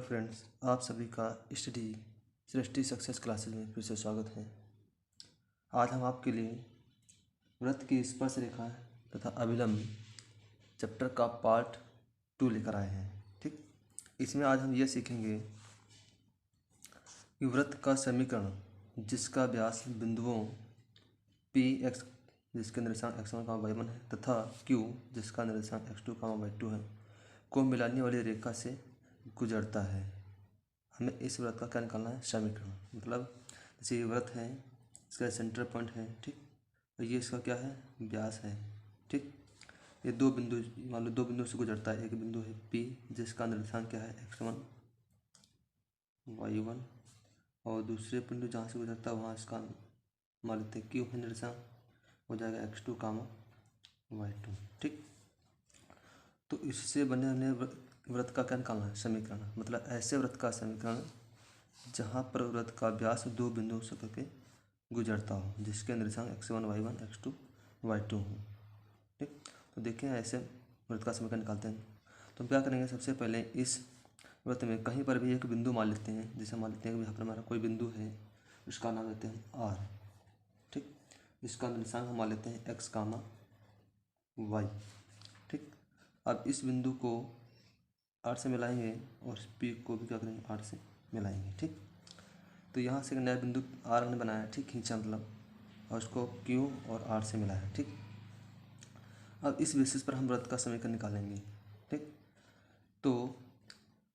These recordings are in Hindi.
फ्रेंड्स, आप सभी का स्टडी सृष्टि सक्सेस क्लासेस में फिर से स्वागत है। आज हम आपके लिए वृत्त की स्पर्श रेखा तथा अभिलंब चैप्टर का पार्ट 2 लेकर आए हैं। ठीक, इसमें आज हम यह सीखेंगे कि वृत्त का समीकरण जिसका व्यास बिंदुओं पी एक्स जिसके निर्देशांक x1, y1 है तथा q जिसका निर्देशांक x2, y2 है को मिलाने वाली रेखा से गुजरता है। हमें इस वृत्त का क्या निकालना है? समीकरण। मतलब जैसे ये वृत्त है, इसका सेंटर पॉइंट है, ठीक, और ये इसका क्या है? व्यास है। ठीक, ये दो बिंदु, मान लो दो बिंदु से गुजरता है। एक बिंदु है P जिसका निर्देशांक क्या है? x1, y1, और दूसरे बिंदु जहाँ से गुजरता है वहाँ इसका मान लेते हैं Q है निर्देशांक, हो जाएगा x2, y2। ठीक, तो इससे बने हमने वृत्त का क्या निकालना है? समीकरण। मतलब ऐसे वृत्त का समीकरण जहाँ पर वृत्त का व्यास दो बिंदुओं से करके गुजरता हो, जिसके निर्देशांक x1, y1, x2, y2 हो। ठीक, तो देखें ऐसे वृत्त का समीकरण निकालते हैं। तो हम क्या करेंगे? सबसे पहले इस वृत्त में कहीं पर भी एक बिंदु मान लेते हैं। जैसे मान लेते हैं कि यहाँ पर हमारा कोई बिंदु है, उसका नाम लेते हैं R। ठीक, इसका निर्देशांक हम मान लेते हैं x, y। ठीक, अब इस बिंदु को R से मिलाएंगे और P को भी क्या करेंगे? R से मिलाएंगे। ठीक, तो यहाँ से एक नया बिंदु R हमने बनाया, ठीक, खींचा मतलब, और उसको Q और R से मिलाया। ठीक, अब इस बेसिस पर हम वृत्त का समीकरण निकालेंगे। ठीक, तो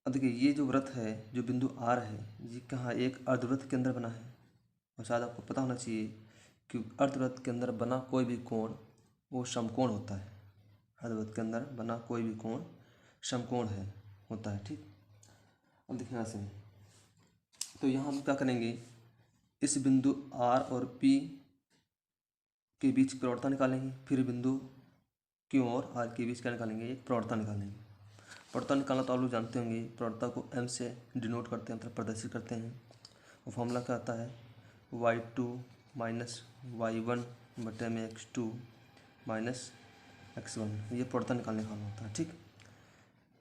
अब देखिए ये जो वृत्त है, जो बिंदु R है, ये कहाँ? एक अर्धवृत्त के अंदर बना है। और शायद आपको पता होना चाहिए कि अर्धवृत्त के अंदर बना कोई भी कोण वो समकोण होता है। अर्धवृत्त के अंदर बना कोई भी कोण समकोण होता है। ठीक, अब देखिए यहाँ से, तो यहाँ हम क्या करेंगे? इस बिंदु R और P के बीच प्रवणता निकालेंगे। फिर बिंदु Q और R के बीच क्या निकालेंगे? एक प्रवणता निकालेंगे। प्रवणता निकालना तो आप लोग जानते होंगे। प्रवणता को M से डिनोट करते हैं, मतलब प्रदर्शित करते हैं। और फॉर्मूला क्या आता है? y2 माइनस y1 बटे में x2 माइनस x1। ये प्रवणता निकालने का होता है। ठीक,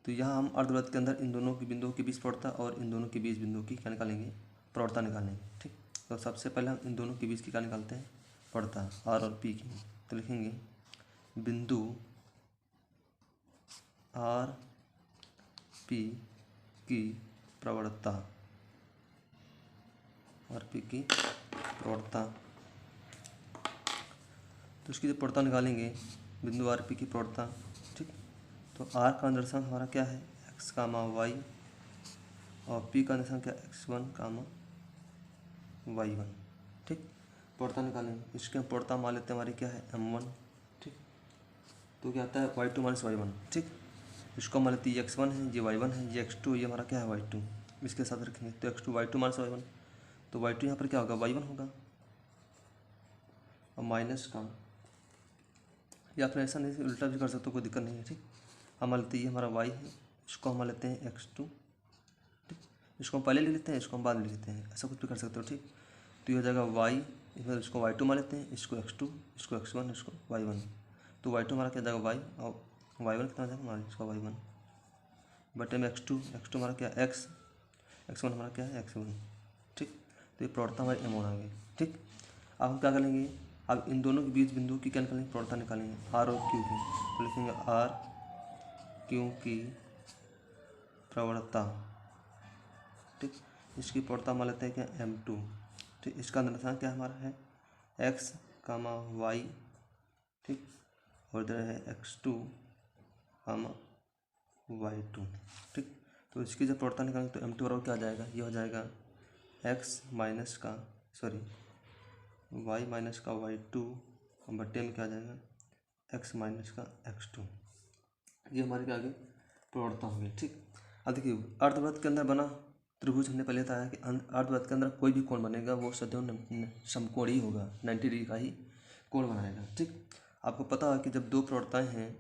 तो यहाँ हम अर्धवृत्त के अंदर इन दोनों की बिंदुओं के बीच प्रवणता और इन दोनों के बीच बिंदुओं की क्या निकालेंगे? प्रवणता निकालेंगे। ठीक, तो सबसे पहले हम इन दोनों के बीच की क्या निकालते हैं? प्रवणता R और P की। तो लिखेंगे बिंदु R P की प्रवणता, R P की प्रवणता। तो उसकी जो प्रवणता निकालेंगे, बिंदु R P की प्रवणता। ठीक, तो R का निर्देशांक हमारा क्या है? x, y, और P का निर्देशांक क्या? x1, y1। ठीक, प्रवणता निकालेंगे। इसके प्रवणता मान लेते हैं हमारी क्या है? m1। ठीक, तो क्या आता है? y2 minus y1। ठीक, इसको मान लेते हैं ये x1 है, ये y1 है, ये x2, ये हमारा क्या है? y2। इसके साथ रखेंगे तो x2 y2 माइनस y1, तो y2 यहाँ पर क्या होगा? y1 होगा, और माइनस का, या फिर ऐसा नहीं उल्टा भी कर सकते हो, कोई दिक्कत नहीं है। ठीक, हम मान लेते हैं ये हमारा y है, इसको हम मान लेते हैं x2। ठीक, इसको हम पहले ले लेते हैं, इसको हम बाद में ले लेते हैं, ऐसा कुछ भी कर सकते हो। ठीक, तो ये हो जाएगा y, इसमें इसको y2 मान लेते हैं, इसको x2, इसको x1, इसको y1। तो y2 हमारा क्या जाएगा? y, और y1 कितना जाएगा हमारा? इसका y1 बटे में x2 हमारा क्या? x, x1 हमारा क्या है? x1। ठीक, तो ये प्रवणता हमारी m1 आ गई। ठीक, अब हम क्या करेंगे? अब इन दोनों के बीच बिंदु की क्या निकालेंगे? प्रवणता निकालेंगे R और Q की। तो लिखेंगे R Q की प्रवणता। ठीक, इसकी प्रवणता मान लेते हैं क्या? m2। ठीक, इसका निर्देशांक क्या हमारा है? x, y। ठीक, और इधर है x2, y2। ठीक, तो इसकी जब प्रवणता निकालेंगे तो m2 बराबर क्या आ जाएगा? ये हो जाएगा x माइनस का y माइनस का y2 बट्टे में क्या आ जाएगा? x माइनस का x2। ये हमारे क्या आगे प्रवणता होगी। ठीक, अब देखिए अर्धवृत्त के अंदर बना त्रिभुज हमने पहले बताया कि अर्धवृत्त के अंदर कोई भी कोण बनेगा वो सदैव समकोण ही होगा, 90 डिग्री का ही कोण बनाएगा। ठीक, आपको पता है कि जब दो प्रवणताएं हैं,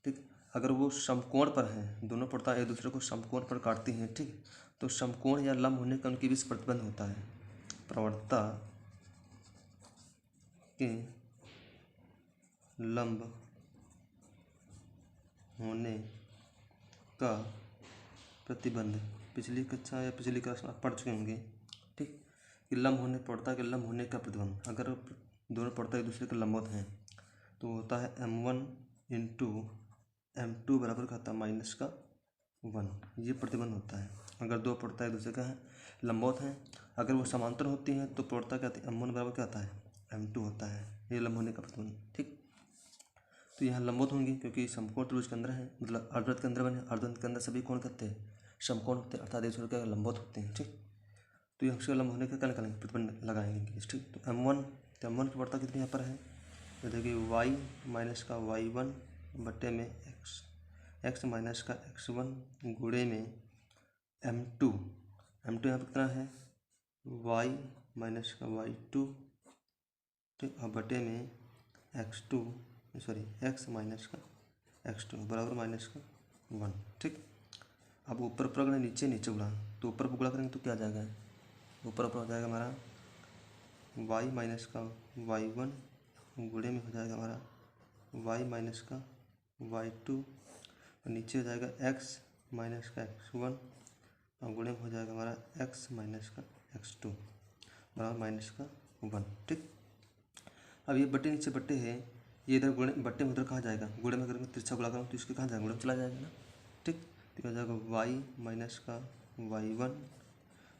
ठीक, अगर वो समकोण पर हैं, दोनों प्रवणताएं एक दूसरे को समकोण पर काटती हैं, ठीक, तो समकोण या लंब होने का उनके बीच प्रतिबंध होता है। प्रवणता के लंब होने का प्रतिबंध पिछली कक्षा या पिछली क्लास में आप पढ़ चुके होंगे, ठीक, कि लंब होने प्रवणता के लंब होने का प्रतिबंध, अगर दोनों प्रवणता एक दूसरे के लंबवत हैं तो होता है m1 इंटू m2 बराबर का होता है -1, ये प्रतिबंध होता है। अगर दो प्रवणता एक दूसरे का है लंबवत हैं, अगर वो समांतर होती हैं तो प्रवणता क्या आती है, m1 बराबर क्या आता है, m2 होता है, ये लंब होने का प्रतिबंध, ठीक। तो यहाँ लंबवत होंगे क्योंकि समकोण त्रिभुज के अंदर है, मतलब अर्धवृत्त के अंदर बने, अर्धवृत्त के अंदर सभी कोण करते हैं समकोण होते हैं, अर्थात एक दूसरे के लंबवत होते हैं, ठीक। तो ये उसका लंब होने का क्या निकालेंगे, प्रतिबंध लगाएंगे, ठीक। तो m1 की प्रवणता कितनी यहाँ पर है, तो देखिए y माइनस का y1 बट्टे में x माइनस का x1 गुणे में m2 यहाँ पर कितना है y माइनस का y2, ठीक, और बटे में x माइनस का x2 बराबर -1, ठीक। अब ऊपर ऊपर अगर नीचे गुणा, तो ऊपर गुणा करेंगे तो क्या आ जाएगा, ऊपर हो जाएगा हमारा y माइनस का y1 गुणे में हो जाएगा हमारा y माइनस का y2, और नीचे हो जाएगा x माइनस का x1 और गुणे में हो जाएगा हमारा x माइनस का x2 बराबर -1, ठीक। अब ये बट्टे नीचे बट्टे है, ये इधर गुणे बट्टे में उधर कहाँ जाएगा, गुणे में करेंगे तिरछा गुणा करूँ तो इसके कहाँ जाएगा, गुणे में चला जाएगा ना, ठीक। तो हो जाएगा y माइनस का y1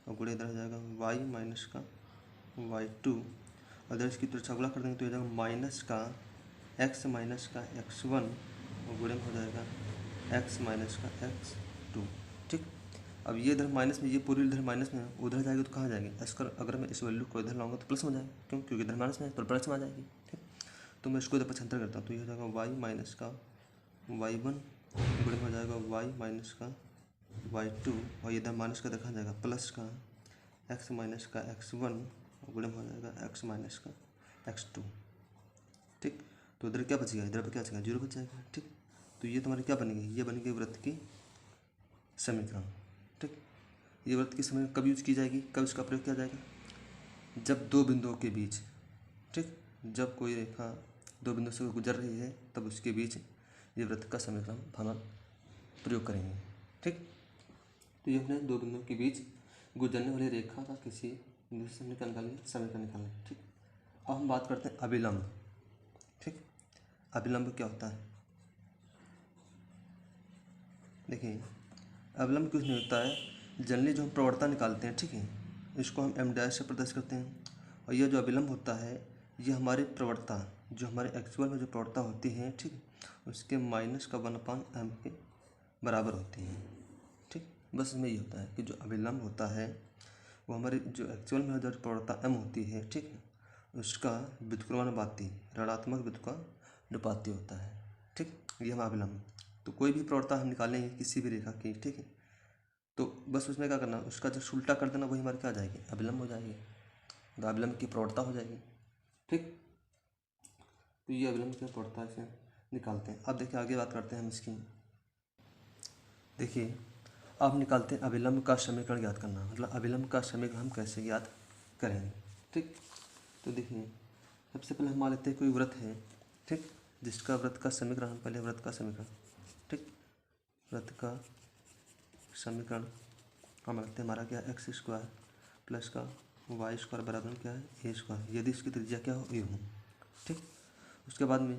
और गुणे इधर हो जाएगा y माइनस का y2, और इधर इसकी तिरछा गुणा कर देंगे तो हो जाएगा माइनस का x माइनस का x1 और गुणे में हो जाएगा x माइनस का x2, ठीक। अब ये इधर माइनस में, ये पूरी इधर माइनस में उधर जाएगी तो कहाँ जाएगी, इसका अगर मैं इस वैल्यू को इधर लाऊंगा तो प्लस में जाएगा, क्यों, क्योंकि इधर माइनस में है तो प्लस में आ जाएगी, ठीक। तो मैं इसको इधर पचहत्तर करता हूँ तो ये हो जाएगा y माइनस का y1 गुणे में हो जाएगा y माइनस का y2, और इधर माइनस का देखा जाएगा प्लस का x माइनस का x1 और गुणे में हो जाएगा x माइनस का x2, ठीक। तो इधर क्या बचेगा, इधर पर क्या बचेगा, 0 बच जाएगा, ठीक। तो ये तुम्हारी क्या बनेगी, ये बनेगी वृत्त की समीकरण, ठीक। ये वृत्त की समीकरण कब यूज की जाएगी, कब इसका प्रयोग किया जाएगा, जब दो बिंदुओं के बीच, ठीक, जब कोई रेखा दो बिंदुओं से गुजर रही है तब उसके बीच ये वृत्त का समीकरण हम प्रयोग करेंगे, ठीक। तो ये हमने दो बिंदुओं के बीच गुजरने वाली रेखा का किसी बिंदु से निकालेंगे समीकरण निकालेंगे, ठीक। अब हम बात करते हैं अभिलंब, ठीक। अभिलंब क्या होता है, देखिए अभिलंब कुछ नहीं होता है, जनरली जो हम प्रवणता निकालते हैं, ठीक है, इसको हम m' से प्रदर्शित करते हैं, और यह जो अभिलंब होता है ये हमारी प्रवणता, जो हमारे एक्चुअल में जो प्रवणता होती है, ठीक, उसके -1/m के बराबर होती है, ठीक। बस इसमें ये होता है कि जो अभिलंब होता है वो हमारी जो एक्चुअल में जो प्रवणता m होती है, ठीक है, उसका व्युत्क्रमानुपाती ऋणात्मक व्युत्क्रमानुपाती होता है, ठीक। ये हमारा अभिलंब, तो कोई भी प्रवणता हम निकालेंगे किसी भी रेखा की, ठीक है, तो बस उसमें क्या करना, उसका जो उल्टा कर देना वही हमारी क्या आ जाएगी, अभिलंब हो जाएगी, तो अभिलंब की प्रवणता हो जाएगी, ठीक। तो ये अभिलंब की प्रवणता से निकालते हैं। अब देखिए आगे बात करते हैं हम इसकी, देखिए अब निकालते हैं अभिलंब का समीकरण ज्ञात करना, मतलब अभिलंब का समीकरण हम कैसे ज्ञात करेंगे, ठीक। तो देखिए सबसे पहले हम मान लेते हैं कोई व्रत है, ठीक, जिसका व्रत का समीकरण, हम पहले व्रत का समीकरण, ठीक, व्रत का समीकरण हम रखते हैं हमारा क्या, x² प्लस का y² बराबर क्या है a², यदि इसकी त्रिज्या क्या हो, a हो, ठीक। उसके बाद में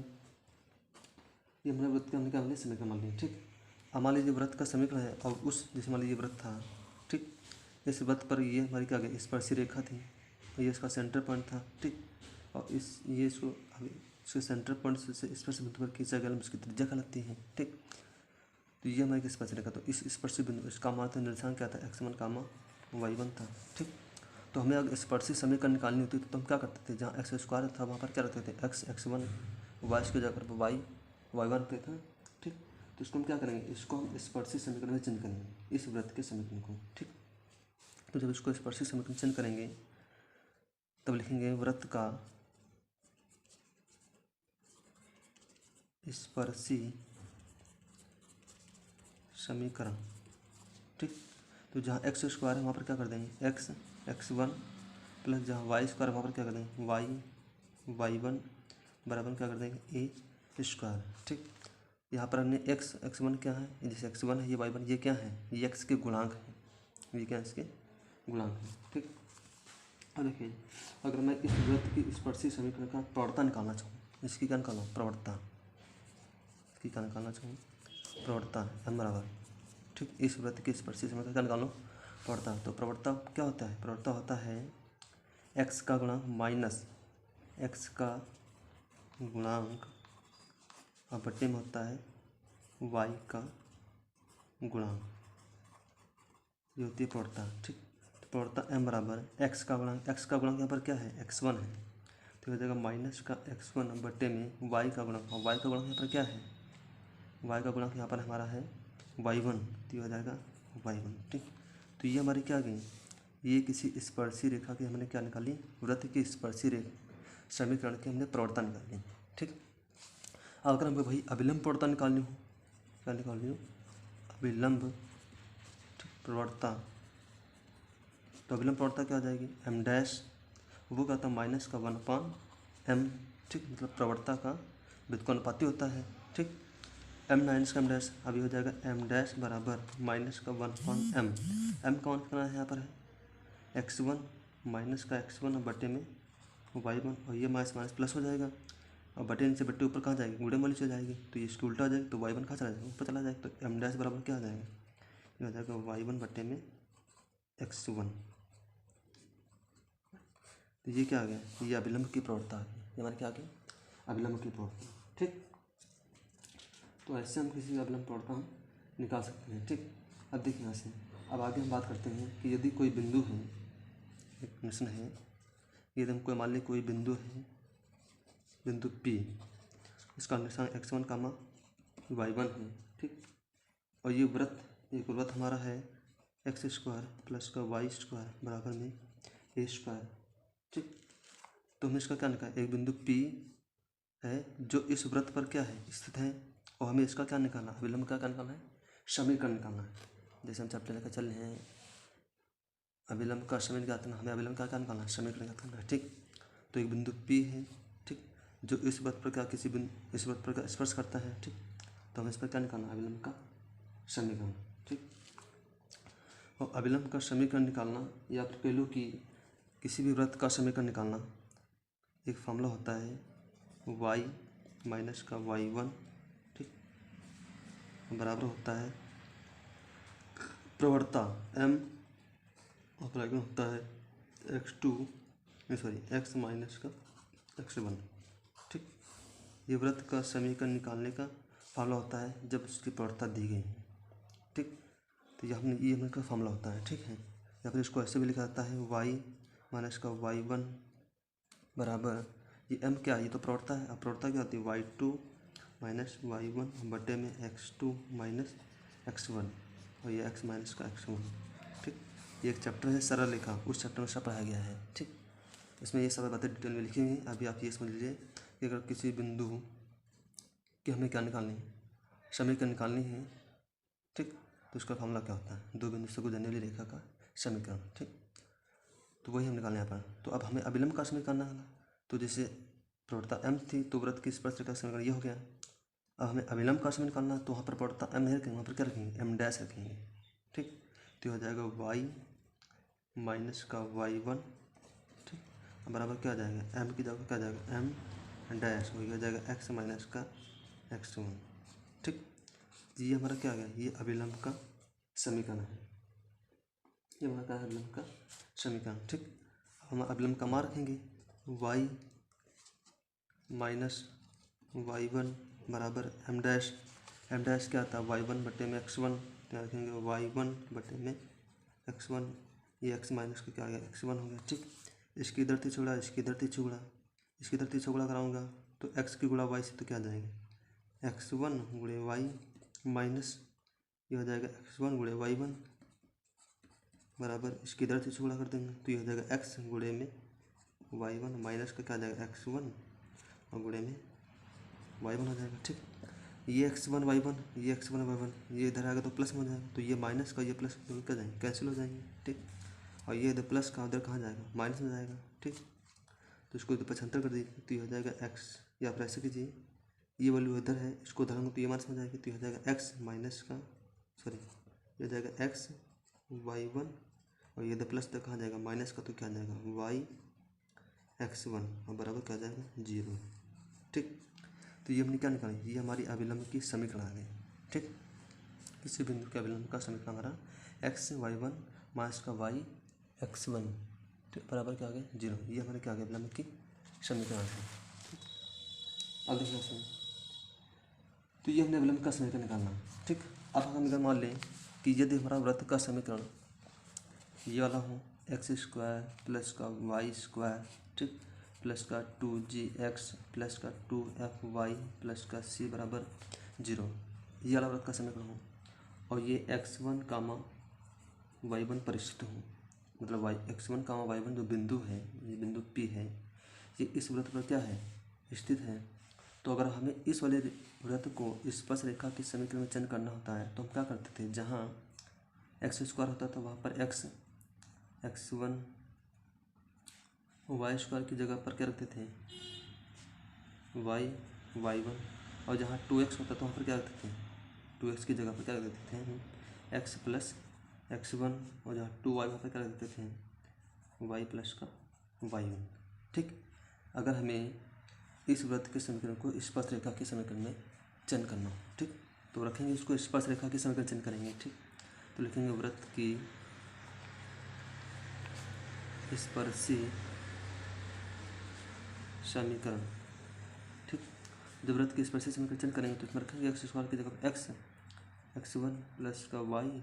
ये हमारे व्रत का हमने क्या मान लिया, समीकरण मान लिया, ठीक। अब मान लीजिए व्रत का समीकरण है, और उस जैसे मान लीजिए व्रत था, ठीक, इस व्रत पर ये हमारी क्या गई स्पर्शी रेखा थी, और ये इसका सेंटर पॉइंट था, ठीक, और ये इसको अभी इसके सेंटर पॉइंट से स्पर्श बिंदु पर खींचा गया, इसकी त्रिज्या कहलाती है, ठीक। तो ये हमारी स्पर्श रेखा, तो इस स्पर्शी बिंदु इसका मान निर्देशांक क्या था, x1, y1 था, ठीक। तो हमें अगर स्पर्शी समीकरण निकालनी होती तो हम क्या करते थे, जहाँ x² था वहाँ पर क्या रखते थे x1, y की जगह पर y1 रखते थे, ठीक। तो इसको हम क्या करेंगे, इसको हम स्पर्शी समीकरण में चेंज करेंगे, इस व्रत के समीकरण को, ठीक। तो जब इसको स्पर्शी समीकरण चेंज करेंगे तब लिखेंगे व्रत का स्पर्शी समीकरण, ठीक। तो जहाँ x² है वहाँ पर क्या कर देंगे x1 प्लस जहाँ y² वहाँ पर क्या कर देंगे y1 बराबर क्या कर देंगे a², ठीक। यहाँ पर हमने x1 क्या है, जैसे x1 है ये y1, ये क्या है, ये x के गुणांक है, ये क्या इसके गुणांक है। ठीक, अब देखिए अगर मैं इस वृत्त की स्पर्शी समीकरण का प्रवणता निकालना चाहूँ, इसकी क्या निकालना प्रवणता, इसकी क्या निकालना चाहूँ प्रवणता m बराबर, ठीक, इस वृत्त की स्पर्शी समीकरण क्या निकालो प्रवणता। तो प्रवणता क्या होता है, प्रवणता होता है x का गुणांक माइनस x का गुणांक और बट्टे में होता है y का गुणांक, ये होती है प्रवणता। ठीक, तो प्रवणता m बराबर x का गुणांक यहाँ पर क्या है x1 है, तो हो जाएगा माइनस का x1 बट्टे में y का गुणांक, और y का गुणांक यहाँ पर क्या है, y का गुणांक यहाँ पर हमारा है y1, तो ये हो जाएगा y1। ठीक, तो ये हमारी क्या आ गई, ये किसी स्पर्शी रेखा की हमने क्या निकाली, वृत्त की स्पर्शी रेखा समीकरण की हमने प्रवणता निकाली। ठीक, अब अगर हमको भाई अभिलंब प्रवणता निकालनी हो, क्या निकालनी हो अभिलंब प्रवणता, तो अभिलंब प्रवणता क्या आ जाएगी m डैश, वो क्या होता है माइनस का 1/m। ठीक, मतलब प्रवणता का व्युत्क्रमानुपाती होता है। ठीक, m माइनस का m डैश, अभी हो जाएगा m डैश बराबर माइनस का 1/m, m कौन करना है यहाँ पर है x1 माइनस का x1 और बटे में y1, और ये माइनस माइनस प्लस हो जाएगा, और बटे नीचे बट्टे ऊपर कहाँ जाएगी गुणे वाली चली जाएगी, तो ये इसकी उल्टा हो जाएगी, तो y1 कहाँ चला जाएगा ऊपर चला जाएगा, तो m डैश बराबर क्या आ जाएगा, ये हो जाएगा y1 बटे में x1। तो ये क्या आ गया, ये अभिलंब की प्रवणता आ गई, ये हमारे क्या आ गई अभिलंब की प्रवणता। ठीक, तो ऐसे हम किसी का अभिलंब प्रवणता हम निकाल सकते हैं। ठीक, अब देखिए यहाँ से अब आगे हम बात करते हैं कि यदि कोई बिंदु है, एक प्रश्न है, यदि हम कोई मान ली कोई बिंदु है, बिंदु P, इसका निशान x1 कामा y1 है। ठीक, और ये वृत्त एक वृत्त हमारा है x² प्लस का y² बराबर में a²। ठीक, तो हमें इसका क्या निकाला, एक बिंदु P है जो इस वृत्त पर क्या है स्थित है, और हमें इसका क्या निकालना अभिलंब का क्या निकालना है समीकरण निकालना है। जैसे हम चैप्टर लेकर चल रहे हैं अभिलंब का समीकरण क्या करना, हमें अभिलंब का क्या निकालना है समीकरण क्या करना है। ठीक, तो एक बिंदु P है, ठीक, जो इस वृत्त पर क्या किसी बिंदु इस वृत्त पर क्या स्पर्श करता है। ठीक, तो हमें इस पर क्या निकालना अभिलंब का समीकरण। ठीक, और अभिलंब का समीकरण निकालना या फिर कह लो कि किसी भी वृत्त का समीकरण निकालना, एक फॉर्मूला होता है y माइनस का y1, ठीक, बराबर होता है प्रवणता m और प्रगुण होता है x माइनस का x1। ठीक, ये वृत्त का समीकरण निकालने का फॉर्मूला होता है जब उसकी प्रवणता दी गई है। ठीक, तो ये हमें का फॉर्मूला होता है। ठीक है, या फिर इसको ऐसे भी लिखा जाता है y माइनस का y1 बराबर, ये m क्या है, ये तो प्रवणता है, अब प्रवणता क्या होती है y2 माइनस y1 बटे में x2 माइनस x1, और ये x माइनस का x1। ठीक, ये एक चैप्टर है सरल रेखा, उस चैप्टर में सब पढ़ाया गया है। ठीक, इसमें ये सब बातें डिटेल में लिखी हुई हैं। अभी आप ये समझ लीजिए कि अगर किसी बिंदु की हमें क्या निकालनी है समीकरण निकालनी है, ठीक, तो उसका फॉर्मूला क्या होता है दो बिंदु से गुजरने वाली रेखा का समीकरण। ठीक, तो वही हम निकालने यहाँ पर। तो अब हमें अभिलंब का समीकरण निकालना, तो जैसे प्रवणता m थी तो वृत्त की स्पर्श रेखा का समीकरण ये हो गया। अब हमें अभिलंब का समीकरण निकालना, तो वहाँ पर प्रवणता m नहीं रखेंगे, वहाँ पर क्या रखेंगे m डैश रखेंगे। ठीक, तो हो जाएगा y माइनस का y1, ठीक, बराबर क्या आ जाएगा m की जगह क्या आ जाएगा m डैश, वही हो जाएगा x माइनस का x1। ठीक, ये हमारा क्या आ गया, ये अभिलंब का समीकरण है, ये हमारा क्या है अभिलंब का समीकरण। ठीक, हम अभिलंब का मान रखेंगे y माइनस y1 बराबर m डैश क्या आता है y1 बटे में x1, तो रखेंगे y1 बटे में x1, ये x माइनस का क्या आ गया x1 हो गया। ठीक, इसकी इधर तिरछुड़ा, इसकी इधर तिरछुड़ा, इसकी इधर तिरछुड़ा कराऊंगा तो x की गुणा y से तो क्या आ जाएगा x1 गुणे y माइनस ये हो जाएगा x1 गुणे y1 बराबर, इसकी इधर तिरछुड़ा कर देंगे तो ये हो जाएगा x गुणे में y1 माइनस का क्या आ जाएगा x1 और गुणे में y1 हो जाएगा। ठीक, ये x1 y1, ये x1 y1, ये इधर आएगा तो प्लस में हो जाएगा, तो ये माइनस का ये प्लस दोनों क्या जाएंगे कैंसिल हो जाएंगे। ठीक, और ये इधर प्लस का उधर कहाँ जाएगा माइनस में जाएगा। ठीक, तो इसको इधर 75 कर दीजिए तो ये हो जाएगा x, या फिर ऐसे कीजिए ये वैल्यू इधर है इसको उधर तो ये माइनस में जाएगी, तो ये हो जाएगा x माइनस का ये हो जाएगा x y1 और ये प्लस तक कहाँ जाएगा, माइनस का तो क्या जाएगा y(x1) और बराबर क्या जाएगा 0। ठीक, तो ये हमने क्या निकाला, ये हमारी अभिलंब की समीकरण आ गई। ठीक, किसी बिंदु के अभिलंब का समीकरण हमारा x(y1) माइनस का y(x1) ठीक बराबर क्या आ गया 0। ये हमारे क्या आ गया, अभिलंब की समीकरण आ गई। अब देखना सही, तो ये हमने अभिलंब का समीकरण निकालना। ठीक, अब हम अगर मान लें कि यदि हमारा वृत्त का समीकरण ये वाला हो x² प्लस का y², ठीक, प्लस का 2gx प्लस का 2fy प्लस का c बराबर 0, ये वाला वृत्त का समीकरण हो और ये x1 कामा y1 परिस्थित हो, मतलब x1 कामा y1 जो बिंदु है, ये बिंदु P है, ये इस वृत्त पर क्या है, स्थित है। तो अगर हमें इस वाले वृत्त को स्पर्श रेखा के समीकरण में चयन करना होता है तो हम क्या करते थे, जहाँ x² होता था वहाँ पर x1 y² की जगह पर क्या रखते थे y1, और जहाँ 2x होता था वहाँ पर क्या रखते थे 2x की जगह पर क्या रख देते थे x प्लस x1, और जहाँ 2y वहाँ पर क्या रख देते थे y प्लस का y1। ठीक, अगर हमें इस वृत्त के समीकरण को स्पर्श रेखा के समीकरण में चयन करना हो, ठीक, तो रखेंगे इसको स्पर्श रेखा के समीकरण चयन करेंगे। ठीक, तो लिखेंगे वृत्त की स्पर्शी समीकरण। ठीक, जब वृत्त की स्पर्शी समीकरण चयन करेंगे तो इसमें रखेंगे x² की जगह x1 प्लस का y1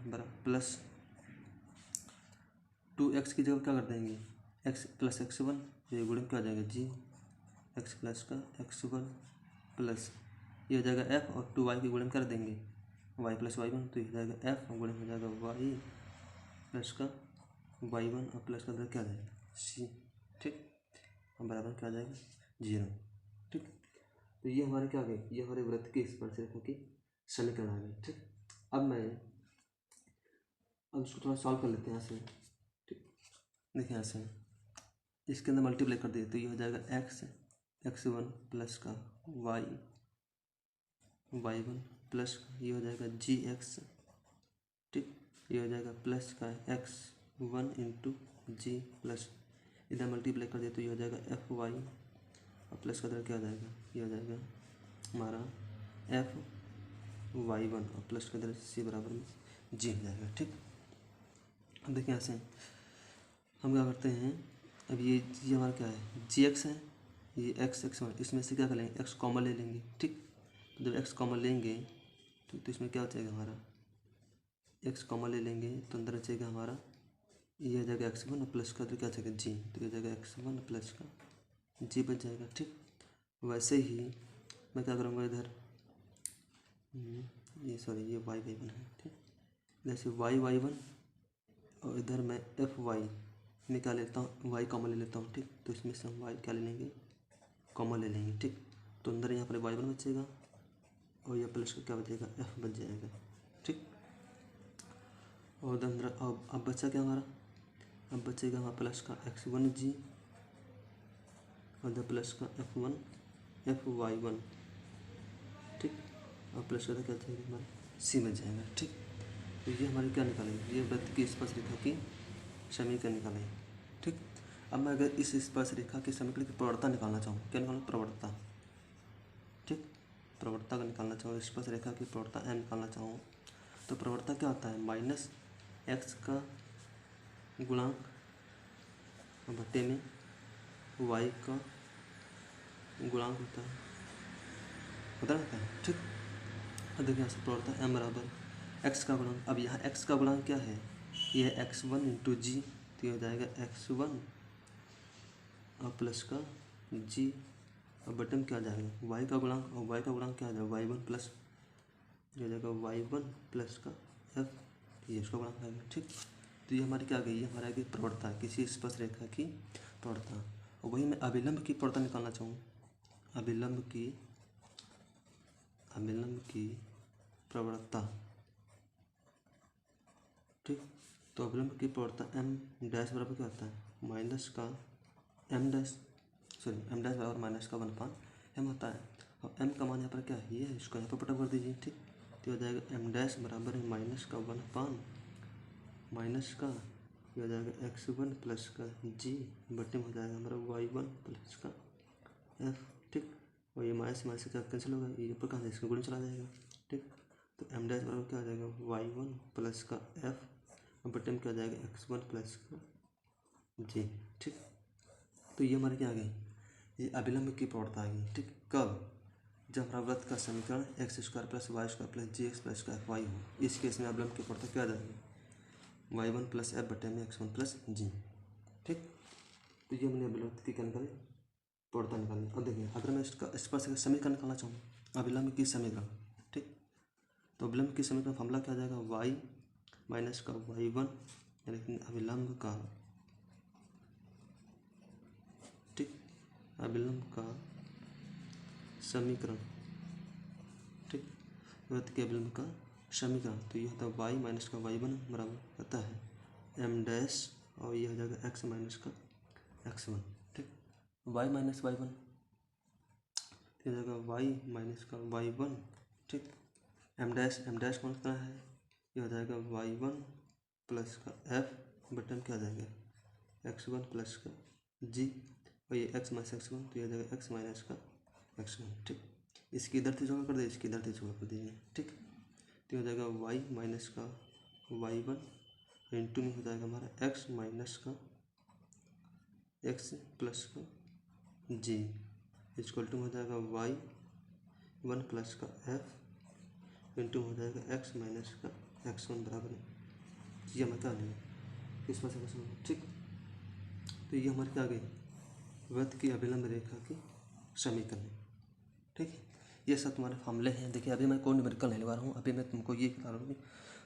बराबर प्लस 2x की जगह क्या कर देंगे x प्लस x1, ये गुणन क्या आ जाएगा g x प्लस का x1 प्लस ये हो जाएगा f और 2y की गुणन कर देंगे y प्लस y1, तो ये हो जाएगा f और गुणन हो जाएगा y प्लस का y1 और प्लस का क्या आ जाएगा c। ठीक, और बराबर क्या आ जाएगा 0। ठीक, तो ये हमारे क्या आ गए, ये हमारे वृत्त की स्पर्श रेखा की समीकरण आ गई। ठीक, अब इसको थोड़ा सॉल्व कर लेते हैं यहाँ से। ठीक, देखिए यहाँ से इसके अंदर मल्टीप्लाई कर दिए तो ये हो जाएगा x1 प्लस का y1 प्लस ये हो जाएगा gx। ठीक, ये हो जाएगा प्लस का x1 इंटू जी प्लस इधर मल्टीप्लाई कर दिए तो ये हो जाएगा fy और प्लस का इधर क्या हो जाएगा, ये हो जाएगा हमारा fy1 और प्लस का इधर c बराबर में g हो जाएगा। ठीक, अब देखिए यहाँ से हम क्या करते हैं, अब ये हमारा क्या है gx है, ये x1, इसमें से क्या करेंगे x कॉमन ले लेंगे। ठीक, जब x कॉमन लेंगे तो इसमें क्या हो जाएगा हमारा x कॉमन ले लेंगे तो अंदर बचेगा हमारा ये हो जाएगा x1 और प्लस का तो क्या जाएगा g, तो ये जाएगा x1 प्लस का g बच जाएगा। ठीक, वैसे ही मैं क्या करूँगा इधर ये सॉरी ये y y1 है। ठीक, जैसे y1 और इधर मैं fy में क्या लेता हूँ y कॉमन ले लेता हूँ। ठीक, तो इसमें से हम y क्या ले लेंगे कॉमन ले लेंगे। ठीक, तो अंदर यहाँ पर y1 बचेगा और यह प्लस का क्या बचेगा f बच जाएगा। ठीक, और अंदर अब बचा क्या हमारा, अब बचेगा हमारा प्लस का x1g और इधर प्लस का f1 fy1। ठीक, और प्लस का क्या जाएगा हमारा c बच जाएगा। ठीक, तो ये हमारे क्या निकालेंगे, ये वृत्त की स्पर्श रेखा की समीकरण निकालेंगे। ठीक, अब मैं अगर इस स्पर्श रेखा के समीकरण की प्रवणता निकालना चाहूँ, क्या निकालना प्रवणता। ठीक, प्रवणता का निकालना चाहूँ, स्पर्श रेखा की प्रवणता m निकालना चाहूँ तो प्रवणता क्या होता है माइनस x का गुणांक बटे में y का गुणांक होता है, रहता है। ठीक, अब देखिए यहाँ से प्रवणता m बराबर x का गुणांक, अब यहाँ x का गुणांक क्या है, ये है x1 इंटू जी, तो ये हो जाएगा x1 और प्लस का g और बटे में क्या आ जाएगा y का गुणांक, और y का गुणांक क्या आ जाएगा y1 प्लस ये हो जाएगा y1 प्लस का f, ये इसका गुणांक आएगा। ठीक, तो ये हमारी क्या आ गई, ये हमारा आगे प्रवणता किसी स्पर्श रेखा की प्रवणता। और वही मैं अभिलंब की प्रवणता निकालना चाहूँ, अभिलंब की प्रवणता। ठीक, तो अभिलंब की प्रवणता m डैश बराबर क्या होता है माइनस का m डैश बराबर माइनस का 1/m होता है, और m का मान यहाँ पर क्या है ये है, इसको यहाँ पर पटा कर दीजिए। ठीक, तो हो जाएगा एम डैश बराबर है माइनस का 1 माइनस का ये हो जाएगा x1 प्लस का g बटे में हो जाएगा हमारा y1 प्लस का f। ठीक, और ये माइनस माइनस क्या कैंसिल होगा, ये ऊपर कहाँ से इसका गुणन चला जाएगा। ठीक, तो एम डैश बराबर क्या हो जाएगा y1 प्लस का f बटे में क्या हो जाएगा x1 प्लस का g। ठीक, तो ये हमारे क्या आ गई, ये अभिलंब की प्रवणता आ गई। ठीक, कब, जब हमारा वृत्त का समीकरण x square plus y square plus g x plus का एफ वाई हो। इस केस में अभिलंब की प्रवणता क्या आ जाएगी, y1 प्लस एफ बटे में x1 प्लस जी। ठीक, तो ये हमने अभिलंब की क्या निकाली, प्रवणता निकाली। अब देखिए अगर मैं इसका स्पर्श का समीकरण निकालना चाहूँ, अभिलंब की समीकरण। ठीक, तो अभिलंब की समीकरण फॉर्मूला क्या आ जाएगा, y माइनस का y1 यानी कि अभिलंब का, ठीक, अभिलंब का समीकरण। ठीक, वृत्त के अभिलंब का समीकरण, तो ये होता है y माइनस का y1 बराबर होता है m डैश और ये हो जाएगा x माइनस का x1। ठीक, y माइनस y1 हो जाएगा y माइनस का y1। ठीक, m डैश कौन सा है, ये हो जाएगा y1 प्लस का f बटन क्या हो जाएगा x1 प्लस का g और ये x माइनस x1 तो ये हो जाएगा x माइनस का x1। ठीक, इसकी इधर से जोड़ कर दे, इसकी इधर से जोड़ कर दीजिए। ठीक, तो हो जाएगा y माइनस का y1 इंटू में हो जाएगा हमारा x माइनस का x प्लस का g इक्वल टू हो जाएगा y1 प्लस का f इंटू हो जाएगा x माइनस का x1 बराबर ये हमें क्या नहीं किस पास है। ठीक, तो ये हमारे क्या आ गई, वृत्त की अभिलंब रेखा की समीकरण। ठीक है, ये सब तुम्हारे फार्मूले हैं। देखिए अभी मैं कोई न्यूमेरिकल नहीं लगा रहा हूँ, अभी मैं तुमको ये बता रहा हूँ कि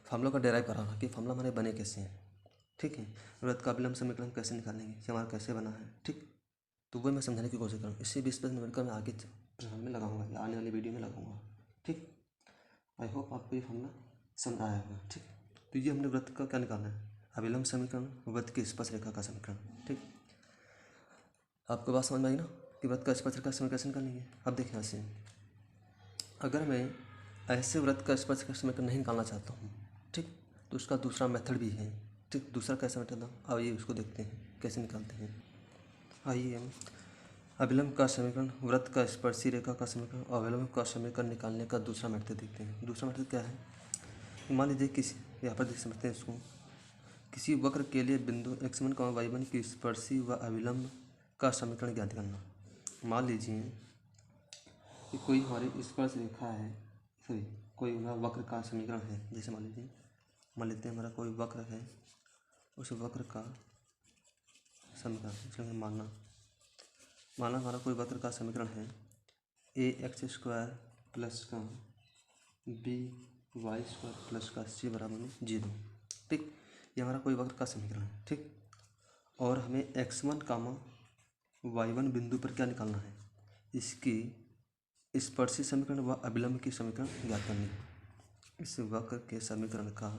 फार्मूला का डेराइव करा रहा हूँ कि फार्मूला हमारे बने कैसे हैं। ठीक है, वृत्त का अभिलंब समीकरण कैसे निकालेंगे, ये हमारा कैसे बना है। ठीक, तो वही मैं समझाने की कोशिश करूँ। इससे 20 न्यूमेरिकल मैं आगे प्रश्न में लगाऊंगा या आने वाली वीडियो में लगाऊंगा। ठीक, आई होप आपको ये फार्मूला समझ आया होगा। ठीक, तो ये हमने वृत्त का क्या निकालना है, अभिलंब समीकरण, वृत्त की स्पर्श रेखा का समीकरण। ठीक, आपको बात समझ में आई ना कि वृत्त का स्पर्श रेखा समीकरण कैसे निकालेंगे। अब देखिए ऐसे, अगर मैं ऐसे वृत्त का स्पर्श रेखा समीकरण नहीं निकालना चाहता हूँ, ठीक, तो उसका दूसरा मेथड भी है। ठीक, दूसरा कैसा मेथड है, आइए उसको देखते हैं कैसे निकालते हैं। आइए हम अभिलंब का समीकरण, वृत्त का स्पर्शी रेखा का समीकरण और अभिलंब का समीकरण निकालने का दूसरा मेथड देखते हैं। दूसरा मेथड क्या है, मान लीजिए किसी, यहाँ पर देख सकते हैं इसको, किसी वक्र के लिए बिंदु x1 y1 की स्पर्शी व अभिलंब का समीकरण ज्ञात करना। मान लीजिए कि कोई हमारी स्पर्श रेखा है, सॉरी कोई हमारा वक्र का समीकरण है। जैसे मान लेते हैं हमारा कोई वक्र है, उस वक्र का समीकरण, इसलिए माना हमारा कोई वक्र का समीकरण है ए एक्स स्क्वायर प्लस का बी वाई स्क्वायर प्लस का सी बराबर में 0। ठीक, ये हमारा कोई वक्र का समीकरण है। ठीक, और हमें x1 कामा y1 बिंदु पर क्या निकालना है, इसकी स्पर्शी समीकरण व अभिलंब की समीकरण ज्ञात करनी है। इस वक्र के समीकरण का,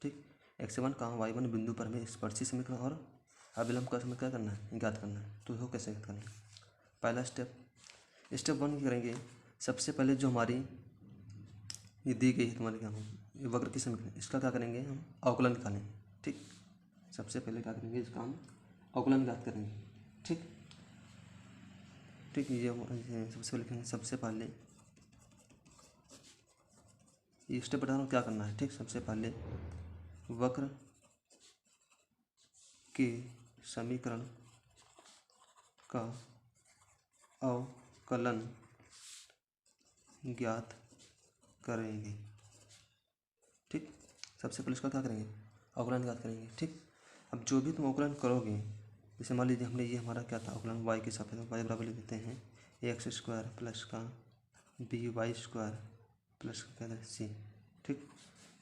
ठीक, x1 कामा y1 बिंदु पर हमें स्पर्शी समीकरण और अभिलंब का समीकरण क्या करना है, ज्ञात करना है। तो वो कैसे ज्ञात करना है, पहला स्टेप 1 करेंगे। सबसे पहले जो हमारी ये दी गई है तुम्हारे क्या ये वक्र की समीकरण, इसका क्या करेंगे हम, अवकलन निकालेंगे। ठीक, सबसे पहले क्या करेंगे, इसका हम अवकलन ज्ञात करेंगे। ठीक, ये सबसे पहले लिखेंगे, सबसे पहले ये स्टेप बता रहा हूँ क्या करना है। ठीक, सबसे पहले वक्र के समीकरण का अवकलन ज्ञात करेंगे। ठीक, सबसे पहले इसका क्या करेंगे, अवकलन ज्ञात करेंगे। ठीक, अब जो भी तुम अवकलन करोगे, जैसे मान लीजिए हमने ये हमारा क्या था अवकलन y के साथ y बराबर लिख देते हैं एक्स स्क्वायर प्लस का बी वाई स्क्वायर प्लस का क्या था सी। ठीक,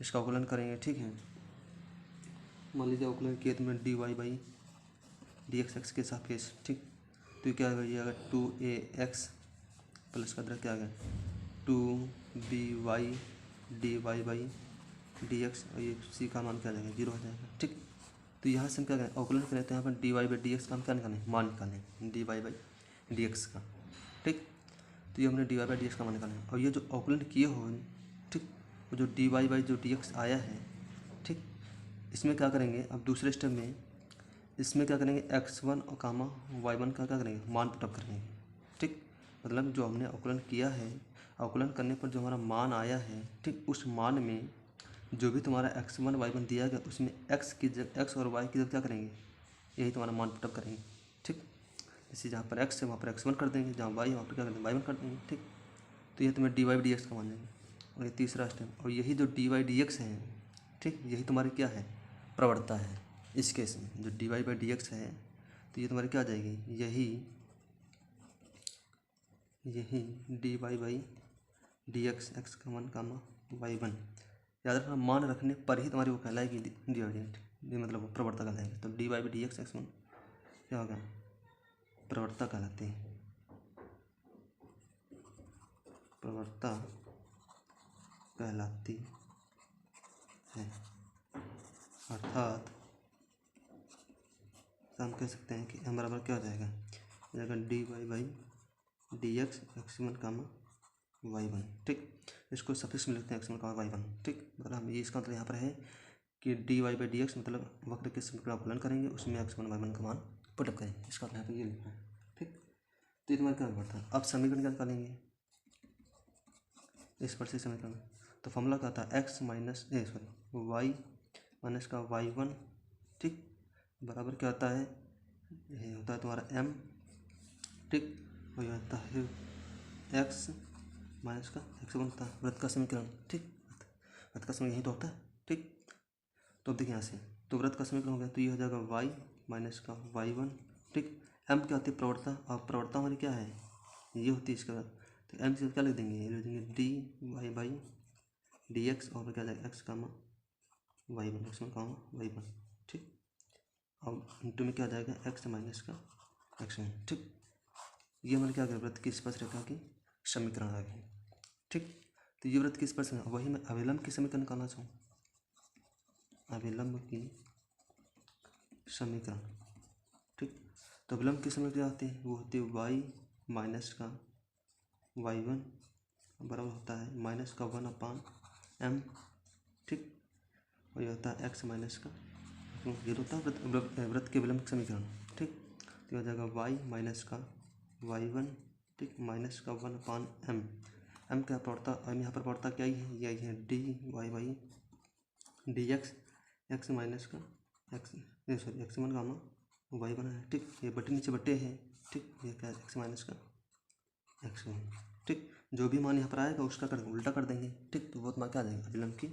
इसका अवकलन करेंगे। ठीक है, मान लीजिए अवकलन किए तो मैं d y by d x x के सापेक्ष। ठीक, तो ये क्या आ जाएगा 2ax प्लस का क्या आ गया 2by dy by d x और ये सी का मान क्या आ जाएगा 0 हो जाएगा। ठीक, तो यहाँ से हम क्या करें, अवकलन करें तो यहाँ पर dy बाई डी एक्स का हम क्या निकालें, मान निकालें dy बाई डी एक्स का। ठीक, तो ये हमने dy बाई डी एक्स का मान निकालें और ये जो अवकलन किए हो, ठीक, वो जो डी वाई बाई जो डी एक्स आया है, ठीक, इसमें क्या करेंगे अब दूसरे स्टेप में, इसमें क्या करेंगे x1 और कामा y1 का क्या करेंगे मान पुटअप करेंगे, ठीक। मतलब जो हमने अवकलन किया है, अवकलन करने पर जो हमारा मान आया है, ठीक, उस मान में जो भी तुम्हारा x1 y1 दिया गया उसमें x और y की जगह क्या करेंगे, यही तुम्हारा मान पुटअप करेंगे, ठीक। जैसे जहाँ पर x है वहाँ पर x1 कर देंगे, जहाँ y है वहाँ पर क्या करेंगे y1 कर देंगे, ठीक। तो ये तुम्हें डी वाई डी एक्स का मान देंगे। और ये तीसरा स्टेप, और यही जो डी वाई डी एक्स है, ठीक, यही तुम्हारी क्या है प्रवणता है। इस केस में जो d y by d x है तो ये तुम्हारी क्या आ जाएगी, यही d y by d x, x का मान कामा वाई वन, याद रखना मान रखने पर ही तुम्हारी वो कहलाएगी डिवाइडेंट, ये मतलब वो प्रवणता कहलाएगी। तो d y by d x x one क्या होगा, प्रवणता कहलाती है, प्रवणता कहलाती है। अर्थात हम कह सकते हैं कि हम बराबर क्या हो जाएगा d y by d x x one comma y one, ठीक। इसको सफिक्स में लिखते हैं x one comma y one, ठीक। मतलब हम ये इसका मतलब यहाँ पर है कि d y by d x मतलब वक्र के समीकरण का अवकलन करेंगे, उसमें एक्स वन वाई वन का मान पुटअप करेंगे, इसका मतलब यहाँ पर ये लिखना है, ठीक। तो ये तुम्हारा क्या पड़ता है, अब समीकरण क्या निकालेंगे इस पर से समीकरण, तो फॉर्मूला क्या आता है x minus sorry y minus का वाई वन, ठीक, बराबर क्या होता है, ये होता है तुम्हारा m, ठीक, और यह होता है x माइनस का x बनता है वृत्त का समीकरण, ठीक। वृत्त का समीकरण यही तो होता है, ठीक। तो अब देखिए यहाँ से तो वृत्त का समीकरण हो गया, तो ये हो जाएगा y माइनस का वाई वन, ठीक। m क्या होती है प्रवणता, और प्रवणता हमारी क्या है ये होती है इसके बाद, तो m से क्या लिख देंगे, ये लिख देंगे d y by d x और क्या जाएगा x comma y one, x one comma y one, ठीक। अब इंटू में क्या आ जाएगा एक्स माइनस का एक्स वन, ठीक। ये हमारे क्या वृत्त की स्पर्शरेखा की समीकरण आ गई, ठीक। तो ये वृत्त की स्पर्शरेखा, वही मैं अभिलंब की समीकरण निकालना चाहूँ, अभिलंब की समीकरण, ठीक। तो अभिलंब की समीकरण क्या होती है, वो होती है वाई माइनस का वाई वन बराबर होता है माइनस का वन अपान एम, ठीक। और ये होता है एक्स माइनस का, ये होता है वृत्त के अभिलंब समीकरण, ठीक। तो हो जाएगा वाई माइनस का वाई वन, ठीक, माइनस का वन अपान एम, एम क्या पड़ता है, यहाँ पर पड़ता क्या ही है, यही है d y by d x, x minus का x sorry x one gamma y one है, ठीक। ये बटे नीचे बटे है, ठीक, ये क्या है एक्स माइनस का एक्स वन, ठीक। जो भी मान यहाँ पर आएगा उसका कर उल्टा कर देंगे, ठीक। तो वो तुम्हारा क्या आ जाएगा अभिलंब की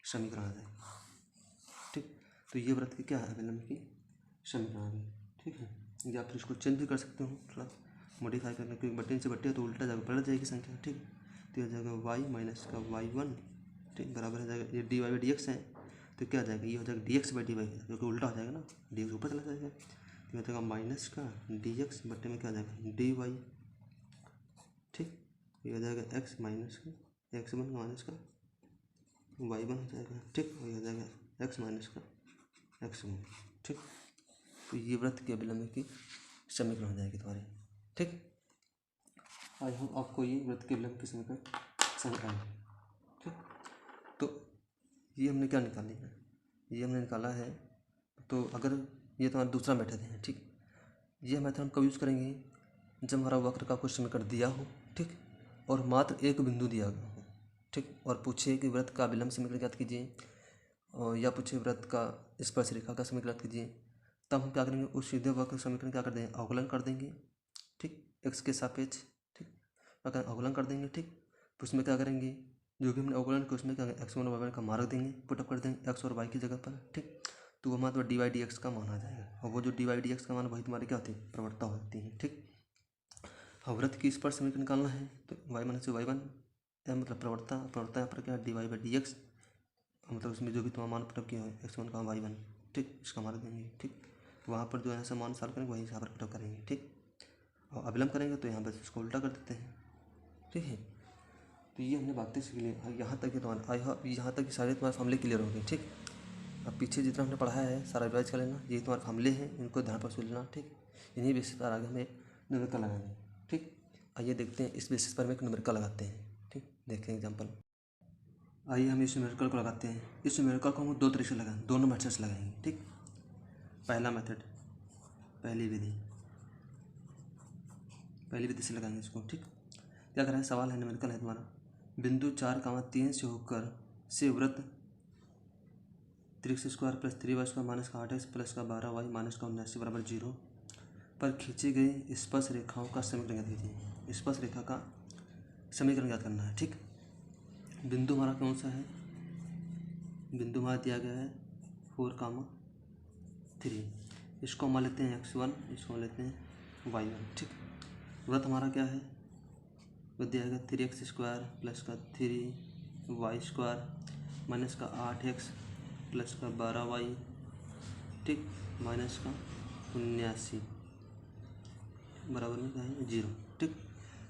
समीकरण आ जाएगा, ठीक। तो ये वृत्त की क्या है अभिलंब की समीकरण आ गई, ठीक है। या फिर इसको चेंज भी कर सकते हो, थोड़ा मॉडिफाई करने, क्योंकि बटे से बटे तो उल्टा जाएगा पलट जाएगी संख्या, ठीक। तो हो जाएगा वाई माइनस का वाई वन, ठीक, बराबर हो जाएगा ये d y by d x है, तो क्या आ जाएगा ये हो जाएगा d x by d y, जो कि उल्टा हो जाएगा ना, डी एक्स ऊपर चला जाएगा, तो हो जाएगा माइनस का डी एक्स बटे में क्या आ जाएगा डी वाई, ठीक। ये हो जाएगा एक्स माइनस का एक्स वन माइनस का वाई वन हो जाएगा, ठीक। और ये हो जाएगा एक्स माइनस का एक्स वन, ठीक। तो ये वृत्त के अभिलंब की समीकरण हो जाएगी तुम्हारी, ठीक। आई होप आपको ये वृत्त के अभिलंब की समीकरण समझ आए, ठीक। तो ये हमने क्या निकाली है, ये हमने निकाला है, तो अगर ये तुम्हारा दूसरा मेथड है, ठीक। ये मेथड हम कब यूज़ करेंगे, जब हमारा वक्र का कुछ समीकरण दिया हो, ठीक, और मात्र एक बिंदु दिया गया हो, ठीक, और पूछे कि वृत्त का अभिलंब समीकरण ज्ञात कीजिए, और या पूछे वृत्त का स्पर्शरेखा का समीकरण ज्ञात कीजिए, तब हम क्या करेंगे उस सीधे वक्र समीकरण क्या कर देंगे अवकलन कर देंगे, ठीक, एक्स के सापेक्ष, ठीक, अगर अवकलन कर देंगे, ठीक। तो उसमें क्या करेंगे जो भी हमने अवकलन किया उसमें क्या एक्स वन वाई वन का मान रख देंगे, पुटअप कर देंगे एक्स और वाई की जगह पर, ठीक। तो वो हमारा डी वाई डी एक्स का मान आ जाएगा, और वो जो डी वाई डी एक्स का मान वही तुम्हारी क्या होती है प्रवणता होती है, ठीक। हाँ वृत्त की स्पर्श समीकरण निकालना है तो वाई माइनस से वाई वन मतलब प्रवणता, प्रवणता यहाँ पर क्या है d y by d x, मतलब उसमें जो भी तुम्हारा मान पुटअप किया है एक्स वन का वाई वन, ठीक, इसका मान देंगे, ठीक। तो वहाँ पर जो है ऐसा मान सॉल्व करेंगे वही यहाँ पर पुटअप करेंगे, ठीक। और अभिलंब करेंगे तो यहाँ पर इसको उल्टा कर देते हैं, ठीक है। तो ये हमने बातें सीख ली, यहाँ तक ही तुम्हारा आई होप यहाँ तक सारे तुम्हारे फॉर्मूले क्लियर हो गए, ठीक। अब पीछे जितना हमने पढ़ा है सारा रिवाइज कर लेना, ये तुम्हारे फॉर्मूले हैं इनको ध्यान पर सुन लेना, ठीक। इन्हीं बेसिस पर आगे हमें न्यूमेरिकल लगाएंगे, ठीक। आइए देखते हैं इस बेसिस पर हम एक न्यूमेरिकल लगाते हैं, ठीक, देखते हैं एग्जाम्पल। आइए हम इस न्यूमेरिकल को लगाते हैं। इस न्यूमेरिकल को हम दो तरीके से लगाएंगे, दोनों मेथड से लगाएंगे। ठीक, पहला मेथड, पहली विधि से लगाएंगे इसको। ठीक, क्या करें, सवाल है न्यूमेरिकल है तुम्हारा, बिंदु 4,3 से होकर से वृत्त 3x² + 3y² माइनस का 8x प्लस का 12y माइनस का 79 बराबर 0 पर खींची गई स्पर्श रेखाओं का समीकरण ज्ञात कीजिए। स्पर्श रेखा का समीकरण ज्ञात करना है। ठीक, बिंदु हमारा कौन सा है, बिंदु हमारा दिया गया है 4,3, इसको हम लेते हैं x1, इसको हम लेते हैं y1। ठीक, वृत्त हमारा क्या है, वृत्त दिया गया 3x² प्लस का 3y² माइनस का 8x प्लस का 12y, ठीक, माइनस का 79 बराबर में क्या है 0। ठीक,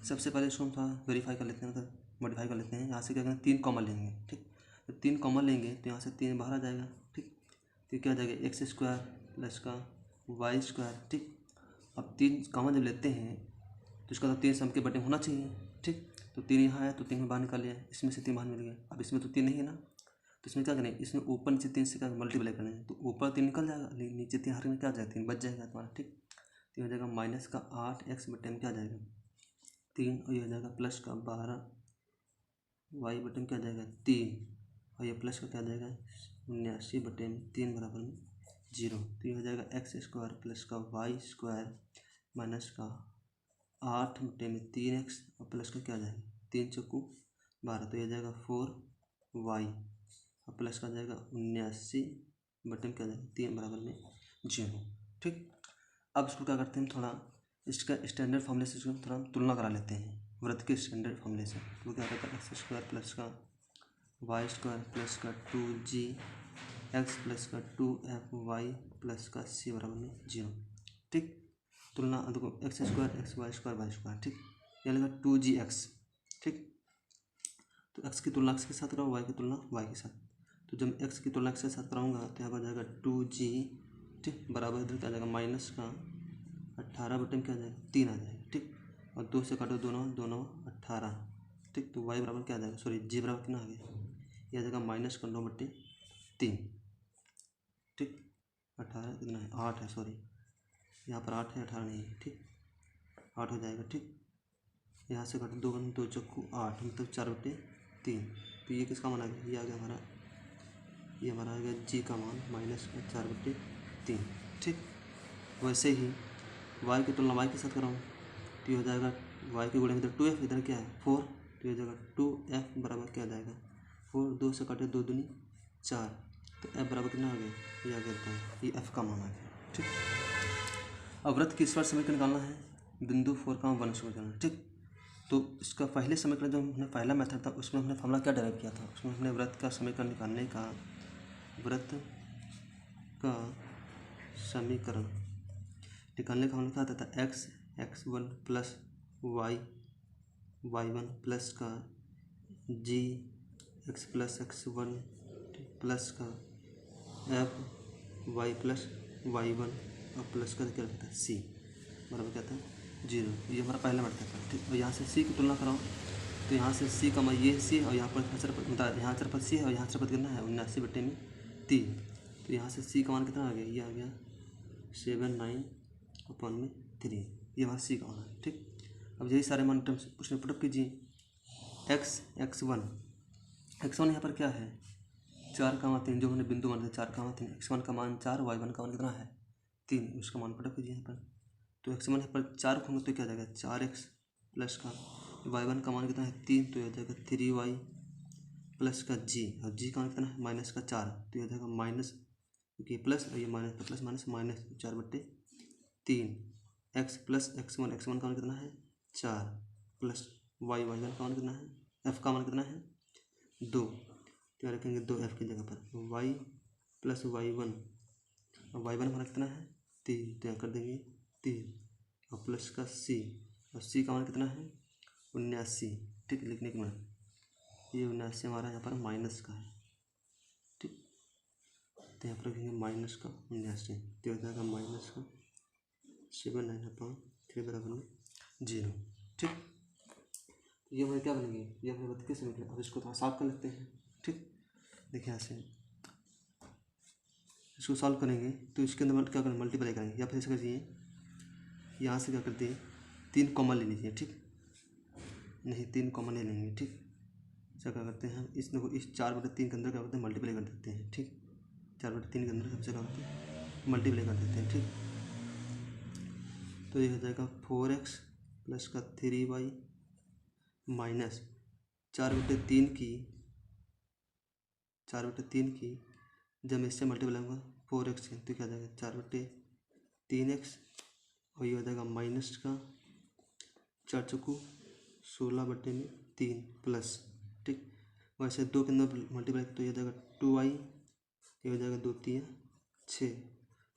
सबसे पहले इसको हम थोड़ा वेरीफाई कर लेते हैं, मतलब मॉडिफाई कर लेते हैं। यहाँ से क्या करेंगे, 3 कॉमन लेंगे। ठीक, तो 3 कॉमन लेंगे तो यहाँ से 3 बाहर आ जाएगा। ठीक, तो क्या आ जाएगा x² प्लस का y²। ठीक, अब 3 कॉमन जब लेते हैं तो इसका तो 3 सम के बटे होना चाहिए। ठीक, तो 3 यहाँ है तो 3 में बाहर निकाल लिया, इसमें से 3 बाहर मिल गया। अब इसमें तो 3 नहीं है ना, तो इसमें क्या करें, इसमें ऊपर नीचे 3 से क्या मल्टीप्लाई करना है, तो ऊपर 3 निकल जाएगा, नीचे 3 हर में क्या आ जाएगा 3 बच जाएगा तुम्हारा। ठीक, तो हो जाएगा माइनस का 8x बटे में क्या आ जाएगा 3, और ये हो जाएगा प्लस का 12y बटे में क्या आ जाएगा 3, और ये प्लस का क्या आ जाएगा 79 बटे में 3 बराबर में 0। तो ये हो जाएगा x² प्लस का y² माइनस का 8 बटे में 3x और प्लस का क्या आ जाएगा 3 चौको 12, तो ये आ जाएगा 4y और प्लस का आ जाएगा 79 बटे में क्या आ जाएगा 3 बराबर में 0। ठीक, अब इसको क्या करते हैं, थोड़ा इसका स्टैंडर्ड फॉर्मूले से इसको थोड़ा तुलना करा लेते हैं वृत्त के स्टैंडर्ड फॉर्मूले से। तो क्या रहता है x² प्लस का y² प्लस का 2gx प्लस का 2fy प्लस का c बराबर में 0। ठीक, तुलना देखो x² xy² y²। ठीक, यह लगा 2gx। ठीक, तो x की तुलना x के साथ कराओ, y की तुलना y के साथ। तो जब x की तुलना x के साथ कराऊंगा तो यहाँ पर आ जाएगा 2g, ठीक, बराबर इधर क्या आ जाएगा माइनस का 18 बटे में क्या आ जाएगा 3 आ जाएगा। ठीक, और 2 से काटो दोनों 18। ठीक, तो y बराबर क्या आ जाएगा, सॉरी g बराबर कितना आ गया, यह आ जाएगा माइनस का 9 बटे 3। ठीक, 18 कितना है 8 है, सॉरी यहाँ पर 8 है 18 नहीं है। ठीक, 8 हो जाएगा। ठीक, यहाँ से काटो 2 चक्कू 8 मतलब 4 बटे 3। तो ये किसका मान आ गया, ये आ गया हमारा, ये हमारा आ गया g का मान माइनस का 4 बटे 3। ठीक, वैसे ही y की तुलना y के साथ कराऊँ तो ये हो जाएगा y के गुणे में इधर 2f, इधर क्या है 4, तो ये हो जाएगा 2f बराबर क्या आ जाएगा 4, 2 से काटे 2 दूनी 4, तो f बराबर कितना आ गया, ये आ गया था, ये f का मान आ गया। ठीक, अब वृत्त की स्पर्श समीकरण निकालना है, बिंदु 4,1 से निकालना है। ठीक, तो इसका पहले समीकरण जो हमने पहला मेथड था उसमें हमने फॉर्मूला क्या डेराइव किया था, उसमें हमने वृत्त का समीकरण निकालने का, वृत्त का समीकरण निकालने का हमने क्या आता था x1 प्लस y1 प्लस का gx प्लस x1 प्लस का f y प्लस y1 और प्लस का क्या रहता है c बराबर क्या था 0। ये हमारा पहला मेथड था। ठीक, और यहाँ से c की तुलना कराओ तो यहाँ से c का मान ये c और यहाँ पर मतलब यहाँ चरपद c है और यहाँ चरपद कितना है 79 बटे में 3, तो यहाँ से c का मान कितना आ गया, ये आ गया 79/3, ये हमारा c का मान है। ठीक, अब यही सारे मान टर्म्स उसमें पुटअप कीजिए। x1 यहाँ पर क्या है 4,3, जो हमने बिंदु मान 4,3, x1 का मान 4, y1 का मान कितना है 3, उसका मान पुटअप कीजिए यहाँ पर। तो x1 यहाँ पर 4 होंगे तो क्या आ जाएगा 4x प्लस का y1 का मान कितना है 3, तो यह जाएगा 3y प्लस का g, और g का मान कितना है माइनस का 4, तो यह जाएगा माइनस, क्योंकि प्लस और ये माइनस, तो plus minus minus 4/3 x plus x1 का मान कितना है 4 प्लस y1 का मान कितना है, f का मान कितना है 2, तो यहाँ रखेंगे 2f की जगह पर y प्लस y1, और y1 हमारा कितना है 3, तो यहाँ कर देंगे 3 और प्लस का c, और c का मान कितना है 79। ठीक, लिखने के बाद ये 79 हमारा यहाँ पर माइनस का है। ठीक, तो यहाँ पर रखेंगे माइनस का 79, तो हो जाएगा माइनस का 7/3 बराबर में 0। ठीक, तो ये हमारे क्या बनेंगे, ये हमारे वृत्त के समीकरण। अब इसको थोड़ा साफ कर लेते हैं। ठीक, देखिए यहाँ से इसको सॉल्व करेंगे तो इसके अंदर क्या करेंगे, मल्टीप्लाई करेंगे, या फिर ऐसा करिए यहाँ से क्या करते हैं 3 कॉमन ले लीजिए। ठीक, नहीं 3 कॉमन ले लेंगे। ठीक, ऐसा क्या करते हैं हम इस 4/3 के अंदर क्या करते हैं मल्टीप्लाई कर देते हैं। ठीक, 4/3 के अंदर सबसे क्या करते हैं मल्टीप्लाई कर देते हैं। ठीक, तो ये हो जाएगा 4x प्लस का 3y माइनस 4/3 की जब मैं इससे मल्टीप्लाई होगा 4x से तो क्या हो जाएगा 4/3x, और ये हो जाएगा माइनस का 4 चौको 16/3 प्लस। ठीक, वैसे 2 के अंदर मल्टीप्लाई तो ये हो जाएगा 2y, ये हो जाएगा 2 3 6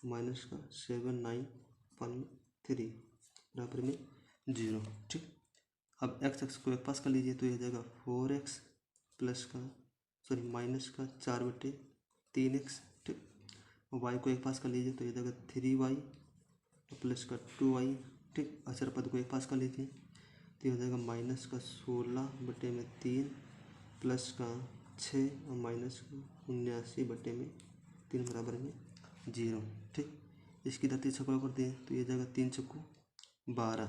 माइनस का 7 9 1 3 बराबर में 0। ठीक, अब x को एक पास कर लीजिए तो ये हो जाएगा 4x प्लस का माइनस का 4/3x। ठीक, और y को एक पास कर लीजिए तो ये हो जाएगा 3y प्लस का 2y। ठीक, अचर पद को एक पास कर लीजिए तो ये हो जाएगा माइनस का 16/3 प्लस का 6 और माइनस का 79/3 बराबर में 0। ठीक, इसकी धरती छक्का कर दिए तो ये जाएगा 3 चौको 12,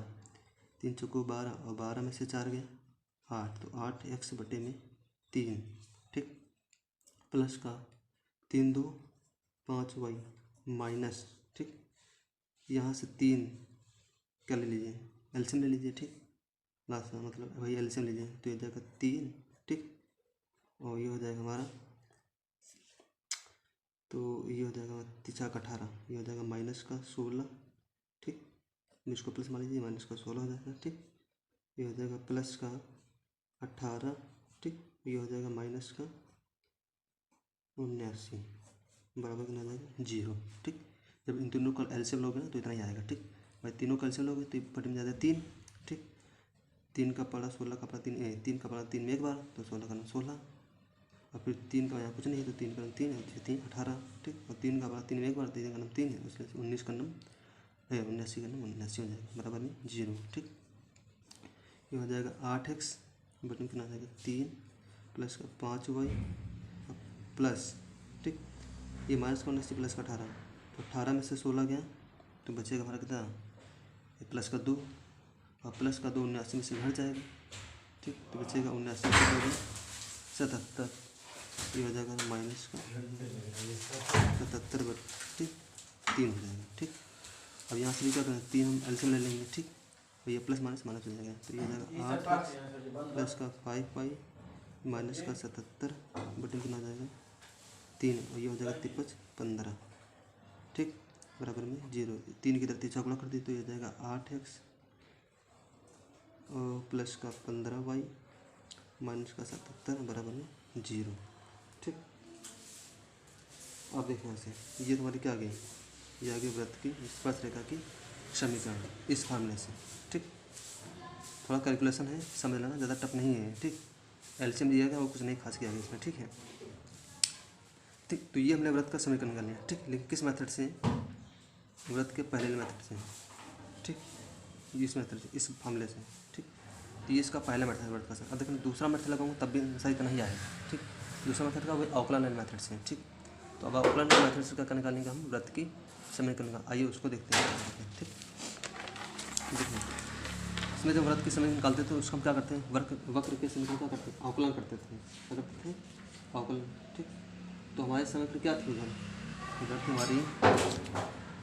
3 चौको 12 और 12 में से 4 गया 8, तो 8x/3। ठीक, प्लस का 3 2 5y माइनस। ठीक, यहाँ से 3 क्या ले लीजिए एलसीएम ले लीजिए। ठीक, लास्ट में मतलब वही एलसीएम लीजिए तो ये जाएगा 3। ठीक, और ये हो जाएगा हमारा, तो ये हो जाएगा 3 18, ये हो जाएगा माइनस का 16। ठीक, इसको प्लस मान लीजिए माइनस का 16 हो जाएगा। ठीक, ये हो जाएगा प्लस का 18। ठीक, ये हो जाएगा माइनस का 79 बराबर कितना आ जाएगा 0। ठीक, जब इन दोनों का एलसीएम लोगे ना तो इतना ही आएगा। ठीक, भाई तीनों का एलसीएम लोगे तो बटे में जाएगा 3। ठीक, 3 का पड़ा 16 का पड़ा 3 का पड़ा 3 में एक बार तो 16 का 16, और फिर 3 का यहाँ कुछ नहीं है तो 3 का 3 है 3 18। ठीक, और 3 का पड़ा 3 में एक बार 3 का नाम 3 है इसलिए 19 का नाम है 79 का नाम 79 हो जाएगा बराबर में 0। ठीक, ये हो जाएगा 8x बटन कितना आ जाएगा 3 प्लस का 5y प्लस। ठीक, ये माइनस का 79 प्लस का 18, तो 18 में से 16 गया तो बचेगा हमारा कितना प्लस का 2, और प्लस का 2 79 में से घट जाएगा। ठीक, तो बचेगा 79 77, ये हो जाएगा माइनस का 77/3 हो जाएगा। ठीक, अब यहाँ से भी क्या करें 3 हम एलसीएम ले लेंगे। ठीक, और ये प्लस माइनस माइनस हो जाएगा तो ये हो जाएगा 8 प्लस का 5y माइनस का 77 बटन कितना आ जाएगा 3, और ये हो जाएगा 53 15। ठीक, बराबर में 0। 3 की धरती चौगुना कर दी तो ये हो जाएगा 8x और प्लस का 15y माइनस का 77 बराबर में 0। ठीक, अब देखिए यहाँ से ये तुम्हारी क्या आ गई, ये आ गई वृत्त की स्पर्शरेखा की समीकरण इस फार्मूले से। ठीक, थोड़ा कैलकुलेशन है समझ लेना, ज़्यादा टफ नहीं है। ठीक, एलसीएम दिया गया वो कुछ नहीं खास किया गया इसमें। ठीक है, ठीक, तो ये हमने वृत्त का समीकरण निकाल लिया। ठीक, लेकिन किस मेथड से, वृत्त के पहले मेथड से। ठीक, इस मेथड से इस फार्मूले से। ठीक, तो ये इसका पहला मेथड है वृत्त का। अब देखिए दूसरा मेथड लगाऊंगा तब भी सही का नहीं आएगा। ठीक, दूसरा मेथड का वही अवकलन मेथड से। ठीक, तो अब अवकलन मेथड से क्या निकालेंगे हम वृत्त की समीकरण का, आइए उसको देखते हैं। ठीक, देखिए इसमें जब वृत्त की समीकरण निकालते थे तो उसको हम क्या करते हैं वक्र के समीकरण क्या करते हैं अवकलन करते थे। क्या करते थे अवकलन। ठीक, तो हमारे समीकरण क्या थी उधर, इधर थी हमारी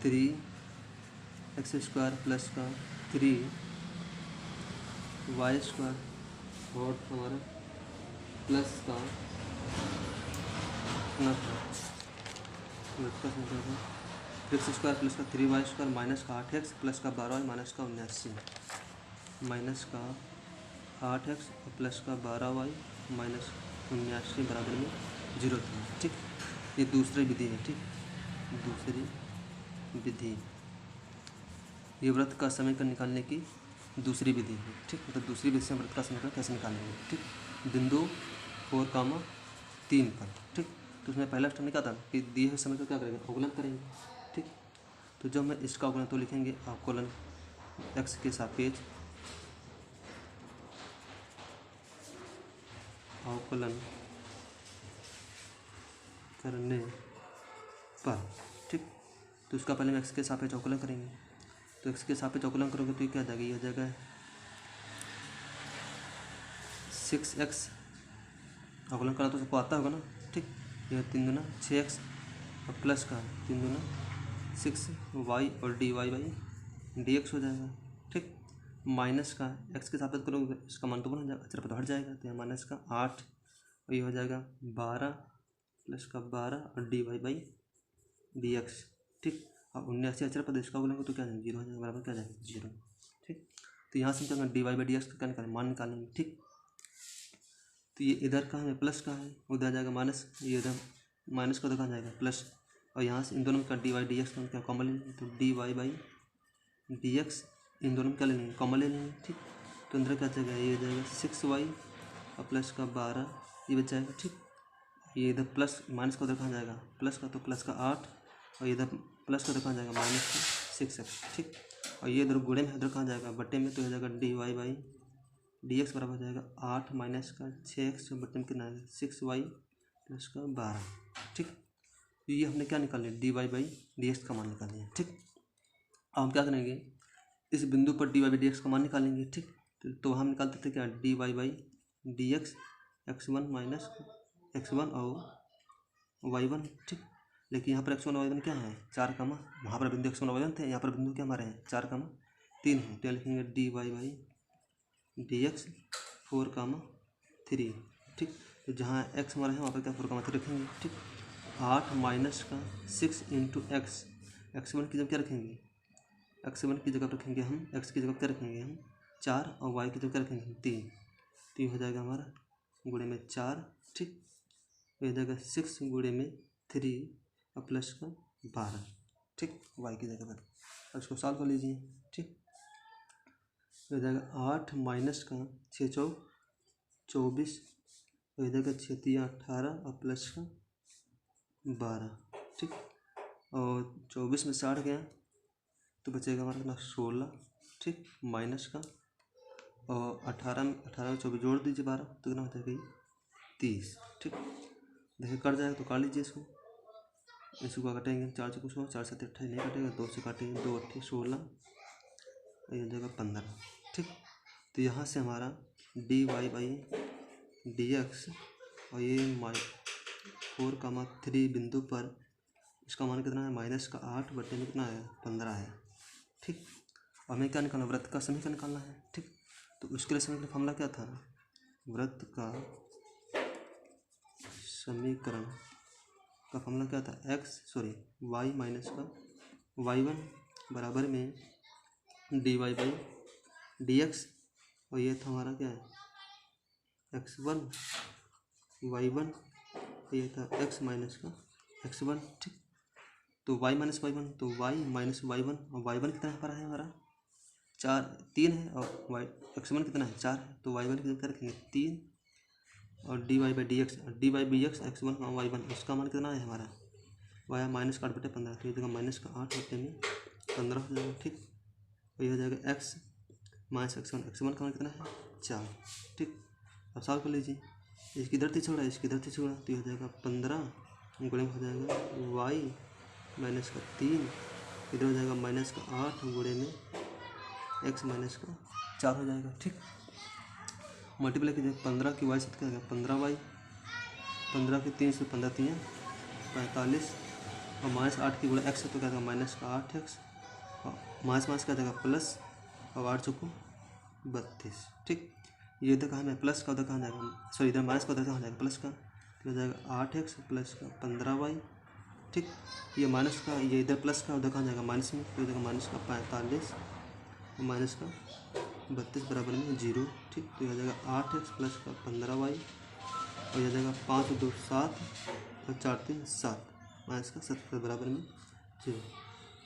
3x² प्लस का 3y² और हमारा प्लस का x² प्लस का 3y² माइनस का 8x प्लस का 12y माइनस का 79 माइनस का 8x प्लस का 12y माइनस 79 बराबर में 0 था। ठीक, ये दूसरी विधि है। ठीक, दूसरी विधि ये वृत्त का समीकरण निकालने की दूसरी विधि है। ठीक, मतलब दूसरी विधि से वृत्त का समीकरण कैसे निकालेंगे। ठीक, बिंदु 4,3 पर। ठीक, तो उसमें पहला स्टेप क्या था कि दिए हुए समीकरण क्या करेंगे अवकलन करेंगे। ठीक, तो जब मैं इसका अवकलन तो लिखेंगे अवकलन x के सापेक्ष अवकलन करने पर, ठीक। तो उसका पहले हम एक्स के सापेक्ष अवकलन करेंगे। तो एक्स के सापेक्ष अवकलन करोगे तो ये क्या आ जाएगा, ये आ जाएगा 6x, अवकलन करना तो सबको आता होगा ना, ठीक। यह 3 दूना 6x और प्लस का 3 दूना 6y और dy बाई dx हो जाएगा, ठीक। माइनस का एक्स के सापेक्ष करोगे इसका मान तो बन जाएगा, अचर पर हट जाएगा, तो यहाँ माइनस का 8 और ये हो जाएगा 12 प्लस का 12 और dy बाई dx, ठीक। अब 79 अचर पर इसका बोलेंगे तो क्या जाएगा, 0 हो जाएगा, बराबर क्या जाएगा 0, ठीक। तो यहाँ से हम क्या dy बाई dx का क्या निकालेंगे, मान निकालेंगे, ठीक। तो ये इधर का है प्लस का है, उधर जाएगा माइनस, ये इधर माइनस का उधर कहाँ जाएगा प्लस, और यहाँ से इन दोनों का dy dx का क्या कॉमन लेंगे, तो dy बाई dx इन दोनों में क्या ले लेंगे, कॉमन ले लेंगे, ठीक। तो अंदर क्या जाएगा, ये हो जाएगा 6y और प्लस का 12 ये बच जाएगा, ठीक। ये इधर प्लस माइनस का उधर कहाँ जाएगा, प्लस का, तो प्लस का 8 और इधर प्लस का उधर कहाँ जाएगा, माइनस का 6x, ठीक। और ये इधर गुणे में इधर कहाँ जाएगा, बट्टे में, तो हो जाएगा dy बाई dx बराबर हो जाएगा 8 माइनस का 6x बट्टे में कितना आएगा 6y प्लस का 12, ठीक। तो ये हमने क्या निकाल लिया, dy बाई dx का मान निकाल लिया, ठीक। अब हम क्या करेंगे, इस बिंदु पर dy बाई dx का मान निकालेंगे, ठीक। तो हम निकालते थे क्या, dy by dx x1 minus x1 और y1, ठीक। लेकिन यहाँ पर x1 और y1 क्या है, 4 कामा, वहाँ पर बिंदु x1 और y1 थे, यहाँ पर बिंदु क्या हमारे हैं 4 कामा 3 है, तो लिखेंगे dy बाई dx 4,3, ठीक। तो जहाँ x हमारा है वहाँ पर क्या 4,3 रखेंगे, ठीक। 8 माइनस का 6 इंटू एक्स, x1 की जगह क्या रखेंगे, x1 की जगह रखेंगे हम, x की जगह क्या रखेंगे हम 4 और y की जगह क्या रखेंगे 3, तो ये हो जाएगा हमारा गुणे में 4, ठीक। ये हो जाएगा 6 गुणे में 3 और प्लस का 12, ठीक, y की जगह पर, और इसको सॉल्व कर लीजिए, ठीक। हो जाएगा 8 माइनस का 6 चौक 24, हो जाएगा 6 3 18 और प्लस का 12, ठीक। और 24 में 60 गया तो बचेगा हमारा कितना 16, ठीक, माइनस का, और 18 में 24 जोड़ दीजिए 12 तो कितना हो जाएगा 30, ठीक। देखिए कट जाएगा तो काट लीजिए इसको काटेंगे 4 से कुछ हो, 4 से 28 नहीं कटेगा, 2 से काटेंगे 2 8 16 और ये हो जाएगा 15, ठीक। तो यहाँ से हमारा dy बाई dx और ये 4,3 बिंदु पर इसका मान कितना है, माइनस का 8 बटे में कितना है 15 है, ठीक। और हमें क्या निकालना, वृत्त का समीकरण निकालना है, ठीक। तो उसके लिए समीकरण फॉर्मूला क्या था, वृत्त का समीकरण का फॉर्मूला क्या था, y माइनस का y1 बराबर में dy बाई dx और ये था हमारा क्या है x1 y1, ये था x माइनस का x1, ठीक। तो y माइनस y1, तो y माइनस y1 और y1 कितना पर है हमारा 3 है, और x1 कितना है 4 है, तो y1 की जगह रखेंगे 3 और dy बाई dx x1 और y1 इसका मान कितना है हमारा y माइनस का 8 बटे 15, तो ये जगह माइनस का 8 बटे में 15 हो जाएगा, ठीक। और ये हो जाएगा x माइनस x1 का मान कितना है 4, ठीक। अब सॉल्व कर लीजिए, इसकी इधर से छोड़ा इसकी इधर से छोड़ा तो ये हो जाएगा 15 गुणे में हो जाएगा y माइनस का 3, इधर हो जाएगा माइनस का 8 गुणे में x माइनस का 4 हो जाएगा, ठीक। मल्टीप्लाई कीजिए 15 की y से क्या आएगा 15y, 15 की 3 से 15 3 45 और माइनस 8 की गुणा x है तो क्या आएगा माइनस का 8x और माइनस क्या जाएगा प्लस और 8 चौको 32, ठीक। ये इधर कहाँ है प्लस का, उधर कहाँ जाएगा, सॉरी इधर माइनस का उधर कहाँ जाएगा प्लस का, तो हो जाएगा 8x प्लस का 15y, ठीक। ये माइनस का, ये इधर प्लस का उधर कहाँ जाएगा माइनस में, तो इधर माइनस का 45 और माइनस का 32 बराबर में 0, ठीक। तो यह हो जाएगा 8x प्लस का 15y और यह जाएगा 5 2 7 और 4 3 7 माइनस का 70 बराबर में 0।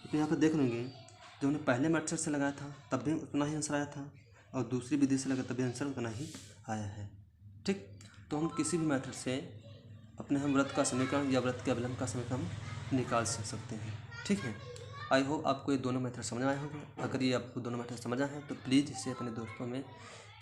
तो यहाँ पर देख लेंगे जो हमने पहले मेथड से लगाया था तब भी उतना ही आंसर आया था और दूसरी विधि से लगा तब भी आंसर उतना ही आया है, ठीक। तो हम किसी भी मेथड से अपने हम वृत्त का समीकरण या वृत्त के अवलंब का समीकरण हम निकाल सकते हैं, ठीक है। आई होप आपको ये दोनों मेथड समझ आए होंगे। अगर ये आपको दोनों मेथड समझ आए हैं तो प्लीज़ इसे अपने दोस्तों में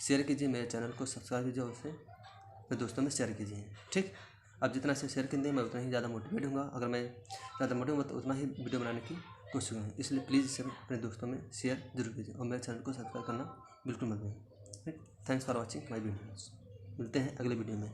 शेयर कीजिए, मेरे चैनल को सब्सक्राइब कीजिए और उसे अपने दोस्तों में शेयर कीजिए, ठीक। आप जितना से शेयर करेंगे मैं उतना ही ज़्यादा मोटिवेट होऊंगा। अगर मैं ज़्यादा मोटिवेट होऊंगा तो उतना ही वीडियो बनाने की कोशिश करूँगा। इसलिए प्लीज़ इसे अपने दोस्तों में शेयर जरूर कीजिए और मेरे चैनल को सब्सक्राइब करना बिल्कुल मत भूलिए। Thanks for watching my videos. मिलते हैं अगले वीडियो में।